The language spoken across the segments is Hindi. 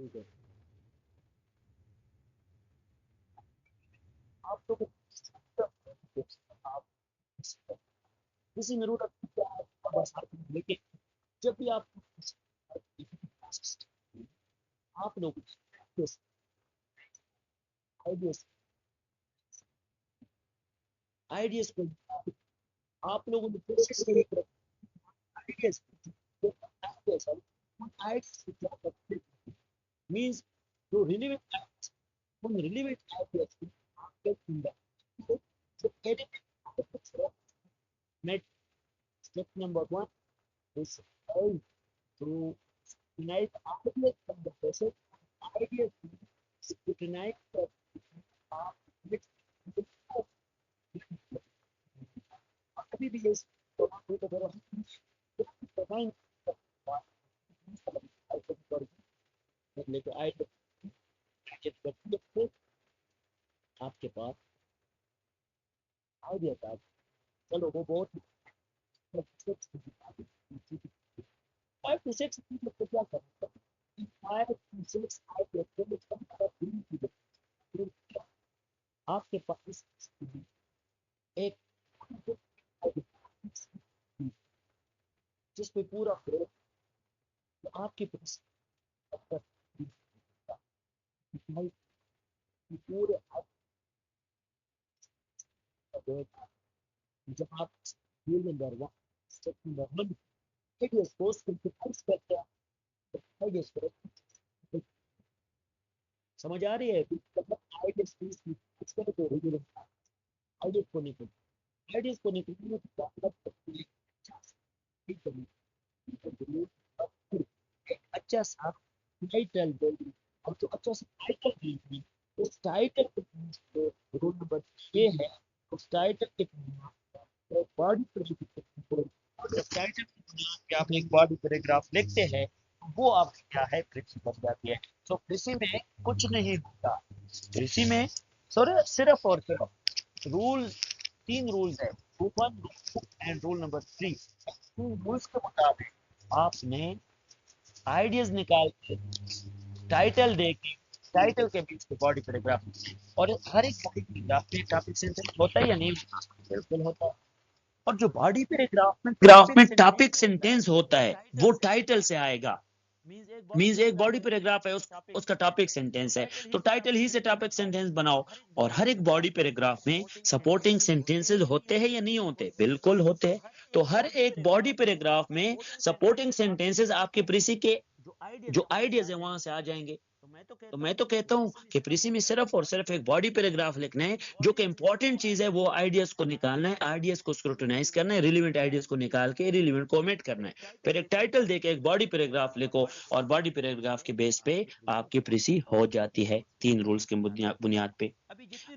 ठीक है, आप तो आप किसी में रूट क्या है, बस लेकिन जब भी आप आप लोग आइडियस आइडियस को आप लोगों ने कोशिश करी आइडियस आइडियस क्या करते मींस जो रिलेवेंट उन रिलेवेंट आइडियस को आपके अंदर जो एडिट मेट step number 1 is how to scrutinize ideas from the process. Ideas scrutinize the अभी भी ये लेके आए आपके पास आइडिया था, चलो वो बहुत 5 to 6 तो क्या करें, 5 to 6 आपके पास एक जिस पे पूरा तो आपके पास पूरे जब आप rule number 1 step number 1 ideas को सिंथेसाइज करते हैं, आइडियाज को समझ आ रही है, मतलब आइडियाज को सिंथेसाइज करते तो रेगुलर आइडियाज को निकलने की बात एक अच्छा सा टाइटल देंगे, और जो अच्छा सा टाइटल देंगे उस टाइटल के रूल नंबर 6 है, उस टाइटल के बॉडी टाइटल की बुनियाद पे आप एक बॉडी पैराग्राफ लिखते हैं, वो आपकी क्या है कृषि बन जाती है। तो कृषि में कुछ नहीं होता, कृषि में सिर्फ और सिर्फ रूल 3 रूल्स है, rule 1 and rule number 3। Rules के मुताबिक आपने आइडियाज निकाल के टाइटल दे के टाइटल के बीच में बॉडी पैराग्राफ, और हर एक बॉडी पैराग्राफ में टॉपिक सेंटेंस होता है या नहीं, बिल्कुल होता है। और जो बॉडी पैराग्राफ में टॉपिक सेंटेंस होता है वो टाइटल से आएगा, मींस एक बॉडी पैराग्राफ है उसका टॉपिक सेंटेंस है, तो टाइटल ही से टॉपिक सेंटेंस बनाओ। और हर एक बॉडी पैराग्राफ में सपोर्टिंग सेंटेंसेस होते हैं या नहीं होते, बिल्कुल होते हैं। तो हर एक बॉडी पैराग्राफ में सपोर्टिंग सेंटेंसेस आपके प्रीसी के जो आइडियाज है वहां से आ जाएंगे। तो मैं तो कहता हूं कि प्रीसी में सिर्फ और सिर्फ एक बॉडी पैराग्राफ लिखना है, जो कि इंपॉर्टेंट चीज है वो आइडियाज को निकालना है, आइडियाज को स्क्रूटनाइज करना है, रिलेवेंट आइडियाज को निकाल के रिलेवेंट को ओमिट करना है, फिर एक टाइटल देके एक बॉडी पैराग्राफ लिखो, और बॉडी पैराग्राफ के बेस पे आपकी प्रीसी हो जाती है 3 रूल्स के बुनियाद पे।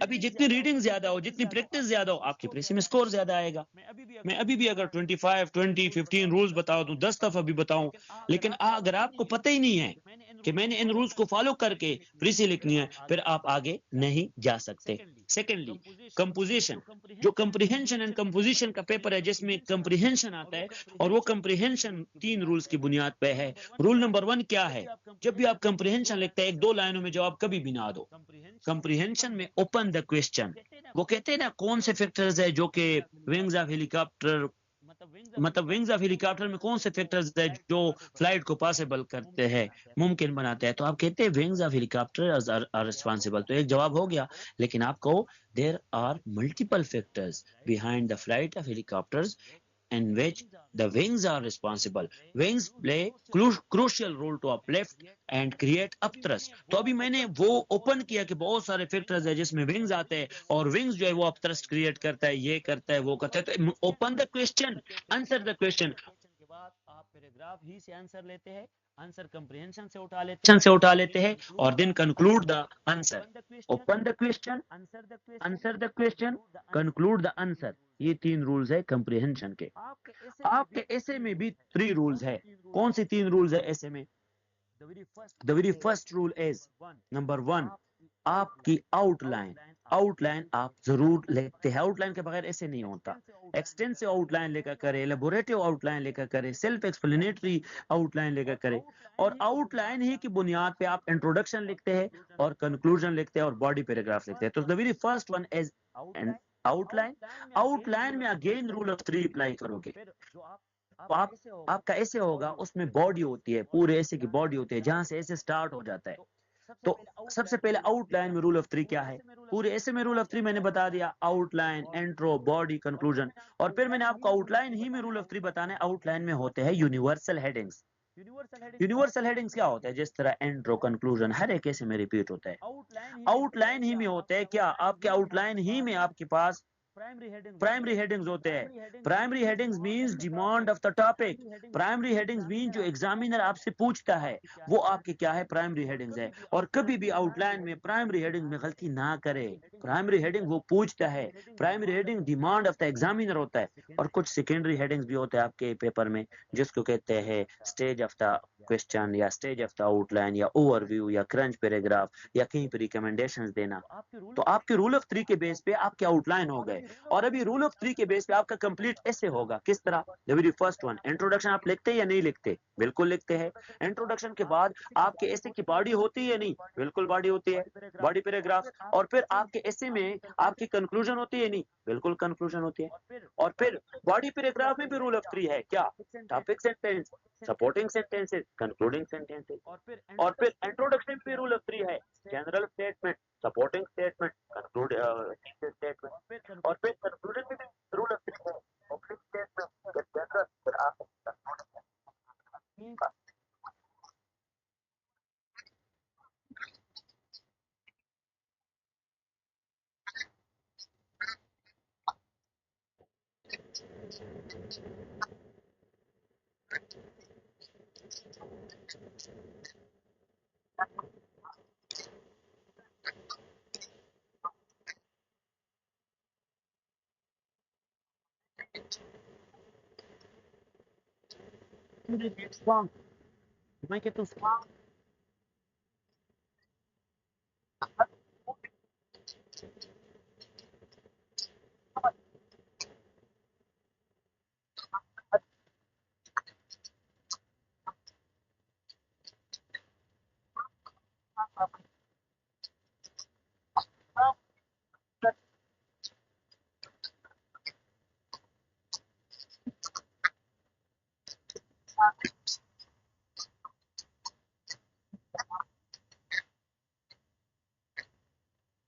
अभी जितनी रीडिंग ज्यादा हो, जितनी प्रैक्टिस ज्यादा हो, आपकी प्रीसी में स्कोर ज्यादा आएगा। मैं अभी भी अगर 25, 20, 15 रूल्स बताओ तो 10 दफा भी बताऊं, लेकिन अगर आपको पता ही नहीं है कि मैंने इन रूल्स को फॉलो करके प्रीसी लिखनी है, फिर आप आगे नहीं जा सकते। सेकेंडली, कंपोजिशन, जो कंप्रीहेंशन एंड कंपोजिशन का पेपर है जिसमें कंप्रीहेंशन आता है, और वो कंप्रीहेंशन 3 रूल्स की बुनियाद पे है। रूल नंबर 1 क्या है, जब भी आप कंप्रीहेंशन लिखते हैं 1-2 लाइनों में जवाब कभी भी ना दो। कंप्रीहेंशन में ओपन द क्वेश्चन, वो कहते हैं ना कौन से फैक्टर्स है जो कि विंग्स ऑफ हेलीकॉप्टर, मतलब विंग्स ऑफ हेलीकॉप्टर में कौन से फैक्टर्स है जो फ्लाइट को पॉसिबल करते हैं, मुमकिन बनाते हैं, तो आप कहते हैं wings of helicopter are responsible, तो एक जवाब हो गया। लेकिन आप कहो there are multiple factors behind the flight of helicopters in which the wings are responsible. Wings play crucial role to uplift and create upthrust. तो अभी मैंने वो ओपन किया कि बहुत सारे फैक्टर्स है जिसमें विंग्स आते हैं, और विंग्स जो है वो अपथ्रस्ट क्रिएट करता है, ये करता है, वो करता है। तो open the question, answer the question के बाद आप पैराग्राफ ही से आंसर लेते हैं, आंसर कंप्रीहेंशन से उठा लेते हैं, और then conclude the answer. Open the question, answer the question, conclude the answer. ये 3 रूल्स है कंप्रीहेंशन के। आपके ऐसे में भी 3 रूल्स है। कौन सी 3 रूल्स है ऐसे में? The very first rule is number 1, आपकी आउटलाइन, आउटलाइन आप जरूर लिखते हैं। आउटलाइन के बगैर ऐसे नहीं होता। एक्सटेंसिव आउटलाइन लेकर करे, एलेबोरेटिव आउटलाइन लेकर करे, सेल्फ एक्सप्लेनेटरी आउटलाइन लेकर करे, और आउटलाइन ही की बुनियाद पे आप इंट्रोडक्शन लिखते हैं और कंक्लूजन लिखते हैं और बॉडी पैराग्राफ लिखते हैं। तो the very first one is an outline. Outline में again rule of three apply करोगे तो आपका ऐसे होगा, उसमें बॉडी होती है, पूरे ऐसे की बॉडी होती है जहां से ऐसे स्टार्ट हो जाता है। तो सबसे पहले आउटलाइन में रूल ऑफ थ्री क्या है, पूरे ऐसे में रूल ऑफ थ्री मैंने बता दिया, आउटलाइन, इंट्रो, बॉडी, कंक्लूजन। और फिर मैंने आपको आउटलाइन ही में रूल ऑफ थ्री बताना है। आउटलाइन में होते हैं यूनिवर्सल हेडिंग्स। यूनिवर्सल हेडिंग्स क्या होता है, जिस तरह इंट्रो, कंक्लूजन हर एक ऐसे में रिपीट होता है। आउटलाइन ही में होते हैं क्या, आपके आउटलाइन ही में आपके पास प्राइमरी हेडिंग्स होते हैं। Primary headings means demand of the topic. Primary headings mean जो एग्जामिनर आपसे पूछता है वो आपके क्या है, प्राइमरी हेडिंग्स है। और कभी भी आउटलाइन में प्राइमरी हेडिंग में गलती ना करे। प्राइमरी हेडिंग वो पूछता है, primary heading demand of the examiner होता है। और कुछ सेकेंडरी हेडिंग्स भी होते हैं आपके पेपर में, जिसको कहते हैं स्टेज ऑफ द क्वेश्चन, या स्टेज ऑफ द आउटलाइन, या ओवरव्यू, या क्रंच पैराग्राफ, या कहीं पर रिकमेंडेशंस देना। तो आपके रूल ऑफ थ्री के बेस पे आपके आउटलाइन हो गए। और अभी रूल ऑफ थ्री के बेस पे आपका कंप्लीट ऐसे होगा, किस तरह, the very first one, introduction आप लिखते हैं या नहीं लिखते, बिल्कुल लिखते हैं। इंट्रोडक्शन के बाद आपके ऐसे की बॉडी होती है या नहीं, बिल्कुल बॉडी होती है, बॉडी पैराग्राफ। और फिर आपके ऐसे में आपकी कंक्लूजन होती है नहीं, बिल्कुल कंक्लूजन होती है। और फिर बॉडी पैराग्राफ में भी रूल ऑफ थ्री है क्या, topic sentence, supporting sentences, concluding sentences. और फिर इंट्रोडक्शन पे रूल ऑफ थ्री है, general statement, supporting statement, conclude statement. और फिर कंक्लूजन में भी रूल ऑफ थ्री है, ओपनिंग स्टेटमेंट, जनरल, फिर आप strong, make it too strong.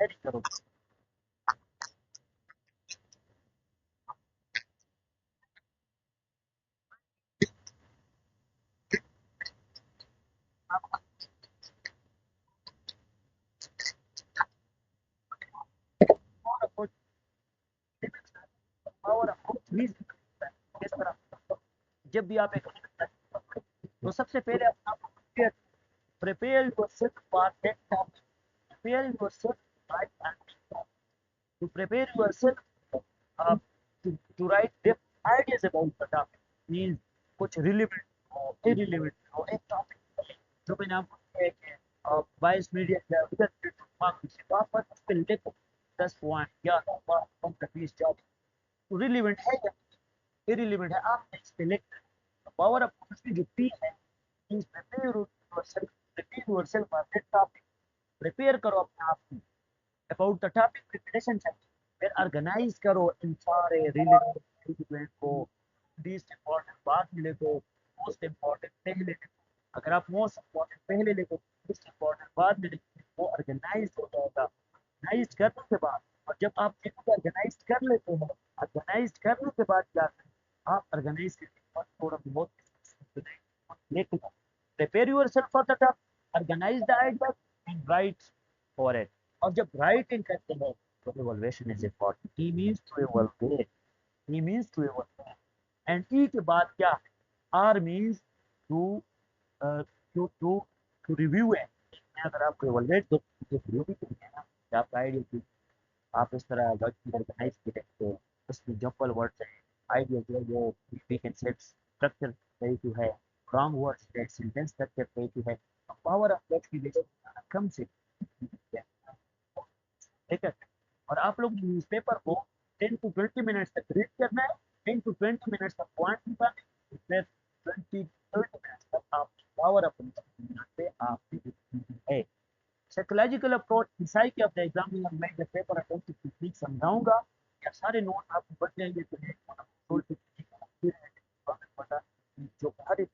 Edit करो। पावर ऑफ किस तरह, जब भी आप एक तो सबसे पहले आप prepare yourself for that topic. Prepare yourself right and to prepare yourself uh, to write their ideas about the topic means कुछ relevant हो, irrelevant हो, एक topic जो मैंने आपको कहा कि 22 मीडिया का उधर मार्क से वहाँ पर उस पे लिखो 10 पॉइंट या 20 जॉब रिलेवेंट है या irrelevant है, आप इस पे लिख। पावर ऑफ जो पी है means prepare yourself for that topic। Prepare करो अपने आप को अबाउट द टॉपिक, प्रिपरेशन चाहिए। फिर ऑर्गेनाइज करो इन सारे रिलेटेड इवेंट को, लीस्ट इंपॉर्टेंट बाद में लिखो, मोस्ट इंपॉर्टेंट पहले लिखो। अगर आप मोस्ट इंपॉर्टेंट पहले लिखो, मोस्ट इंपॉर्टेंट बाद में लिखो, वो ऑर्गेनाइज हो जाएगा। ऑर्गेनाइज करने के बाद, और जब आप चीजों को ऑर्गेनाइज कर लेते हो, ऑर्गेनाइज करने के बाद क्या करें, आप ऑर्गेनाइज करने के बाद थोड़ा बहुत लेके जाओ। Prepare yourself for the topic, organise the ideas and write for it. और जब राइटिंग करते हैं तो evaluation is important। he means to evaluate, he means to evaluate, and e के बाद क्या है, r means to to to review है। अगर आपको evaluate तो review भी करना है ना, कि आपका आइडिया की आप इस तरह वर्ड की ऑर्गेनाइज किए तो उसमें जंपल वर्ड्स है, आइडिया जो है वो वी कैन सेट स्ट्रक्चर सही to है, रॉन्ग वर्ड्स है, सेंटेंस स्ट्रक्चर सही to है। पावर ऑफ वर्ड्स की वजह से कम से ठीक है। और आप लोग न्यूज़पेपर को 10 to 20 मिनट्स तक रीड करना है, 10 to 20 मिनट्स तक पॉइंट निकालना है, फिर 20 30 मिनट्स तक आप पावर अपनी पे आपकी है। Psychological approach psyche of the examiner मैं जब पेपर अटेम्प्ट की टेक्निक समझाऊंगा या सारे नोट आपको बच जाएंगे तो जो हर एक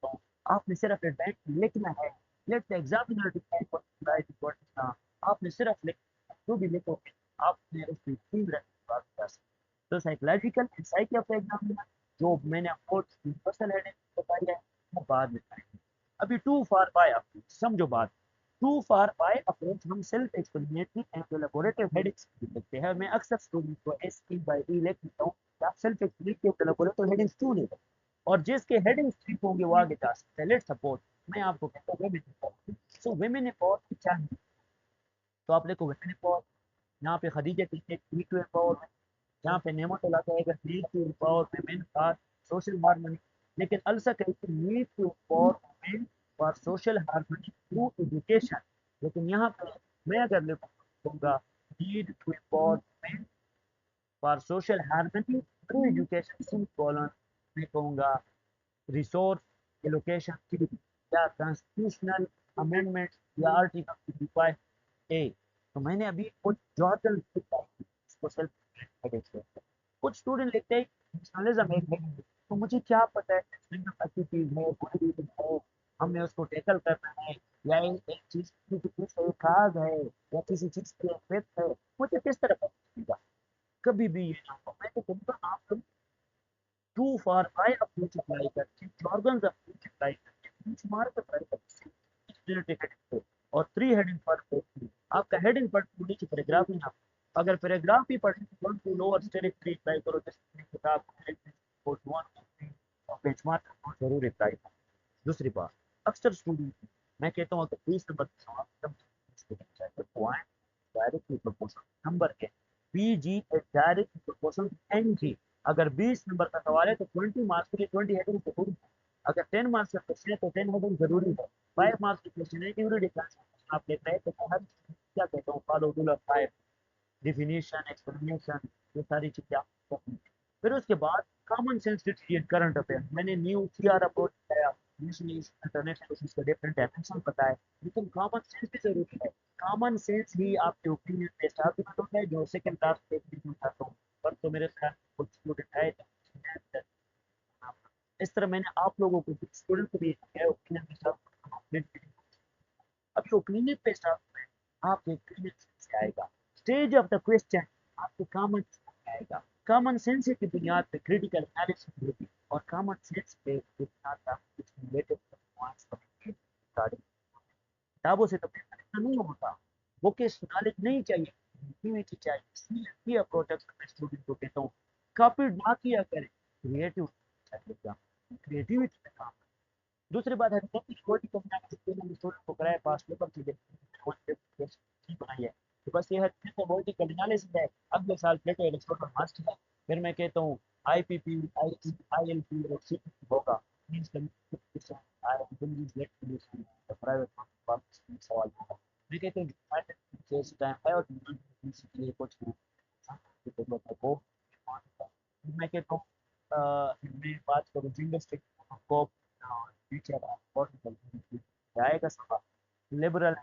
तो आपने सिर्फ एक बैंक लिखना है। Let the examiner decide what to write what is not. आपने सिर्फ लिखना जो भी लिखोगे आपने उसकी टीम रखनी बात कर सकते। तो psychological and psyche of the examiner जो मैंने अप्रोच यूनिवर्सल हेडिंग बताई है वो बाद में करेंगे। अभी टू फार बाय अप्रोच समझो बात। टू फार बाय अप्रोच हम self explanatory and collaborative headings लिखते हैं। मैं अक्सर स्टूडेंट को एस ई बाई ई लिख देता हूँ। आप सेल्फ एक्सप्लेनेटरी कोलैबोरेटिव हेडिंग्स क्यों नहीं लिखते और जिसके हेडिंग्स ठीक होंगे वो आगे जा सकते हैं। लेट्स सपोज मैं आपको कहता हूँ वुमेन एम्पावरमेंट। सो वुमेन एम्पावरमेंट चाहिए तो आप देखो वुमेन एम्पावर यहाँ पे खदीजा कहते हैं टू एम्पावरमेंट, यहाँ पे नेमतुल्लाह कहेगा need to empower women for social harmony. लेकिन अलसा कहती है need to empower women for social harmony through education. लेकिन यहाँ पे मैं अगर लिखूंगा need to empower women for social harmony through education semicolon मैं कहूँगा रिसोर्स एलोकेशन या कॉन्स्टिट्यूशनल अमेंडमेंट या आर्टिकल 55 ए। तो मैंने अभी कुछ जॉर्डन कुछ स्टूडेंट लिखते हैं नेशनलिज्म एक है तो मुझे क्या पता है अच्छी चीज है बुरी चीज है हमें उसको टैकल करना है या एक चीज की खाद है या किसी चीज की इफेक्ट है मुझे किस तरह पता चलेगा। कभी भी ये ना हो। मैं तो कहूँगा आप लोग two four I approach apply करके जॉर्गन्स अप्रोच अप्लाई करके बेंचमार्क अप्लाई करके और 3 हेडिंग पर आपका हेडिंग पर नीचे पैराग्राफ नहीं आता। अगर पैराग्राफ भी पढ़े तो 1 टू लोअर स्टेरिक 3 अप्लाई करो जैसे किताब कोड 1 और बेंचमार्क अप्रोच जरूर अप्लाई करो। दूसरी बात अक्सर स्टूडेंट मैं कहता हूँ अगर 20 नंबर का सवाल एकदम पॉइंट डायरेक्टली प्रोपोर्शनल नंबर के पीजी डायरेक्ट प्रोपोर्शनल एनजी। अगर 20 नंबर का सवाल है तो 20 मार्क्स के लिए 20 हेडिंग जरूरी है। अगर 10 मार्क्स का क्वेश्चन है तो 10 हेडिंग जरूरी है। 5 मार्क्स का क्वेश्चन है ड्यूरी डिफरेंस आप लेते हैं तो हर क्या कहता हूँ follow rule of 5 definition explanation ये सारी चीजें आप फिर उसके बाद common sense create current affair मैंने न्यू सीआर अप्रोच बताया इंटरनेशनल उसका डिफरेंट डायमेंशन पता है लेकिन कॉमन सेंस भी जरूरी है। कॉमन सेंस ही आपके ओपिनियन बेस्ड आर्गुमेंट होता है जो सेकंड क्लास पे उठाता हूँ पर तो मेरे साथ कुछ स्टूडेंट है इस तरह मैंने आप लोगों को स्टूडेंट को भी ओपिनियन के साथ अभी ओपिनियन बेस्ड आपके ओपिनियन से आएगा। स्टेज ऑफ द क्वेश्चन आपके कॉमन आएगा। कॉमन सेंस की बुनियाद पे क्रिटिकल एनालिसिस होगी और कॉमन सेंस पे बुनियाद पे कुछ रिलेटेड पॉइंट्स किताबों से तो नहीं होता वो किस नॉलेज नहीं चाहिए क्रिएटिविटी चाहिए। इसलिए ये अप्रोच मैं स्टूडेंट को कहता हूँ कॉपी ना किया करें क्रिएटिव क्रिएटिविटी पे काम। दूसरी बात है छोटी कंपनी स्टूडेंट को कराए पास पेपर की बनाई है तो बस ये है बहुत ही कठिनाइस है। अगले साल प्लेटो एरिस्टोटल मास्टर है फिर मैं कहता हूँ आईपीपी आईएलपी और सीपीपी होगा मींस कंपटीशन प्राइवेट सवाल होगा। मैं कहता हूँ जैसे टाइम है और लिए कुछ को मैं कहता हूँ मैं बात करूँ जिंगस्टिक को टीचर आएगा सवाल लिबरल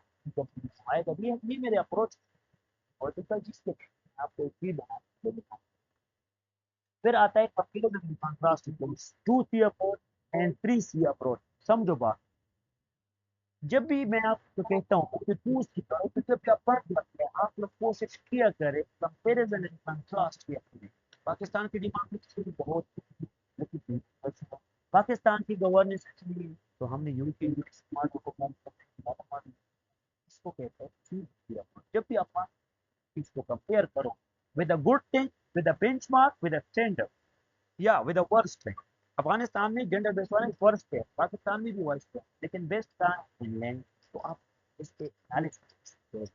आएगा ये मेरे अप्रोच वर्टिकल जिसके आपको की बना फिर आता है कपिलम contrast approach 2C approach and 3C approach. समझो बात जब भी मैं आपको कहता हूँ कि 2C करो तो जब भी आप पढ़ सकते हैं आप लोग कोशिश किया करें कंपेरिजन एंड कंट्रास्ट किया करें। पाकिस्तान की डिमांड बहुत पाकिस्तान की गवर्नेंस अच्छी है तो हमने यूपी को कम इसको कहते हैं जब भी आप इसको कंपेयर करो with a good thing with a benchmark with a standard या with a worst thing। Afghanistan में जेंडर बेस्ड वाले वर्स्ट है पाकिस्तान में भी वर्स्ट है लेकिन बेस्ट का इंग्लैंड तो आप इस पे एनालिसिस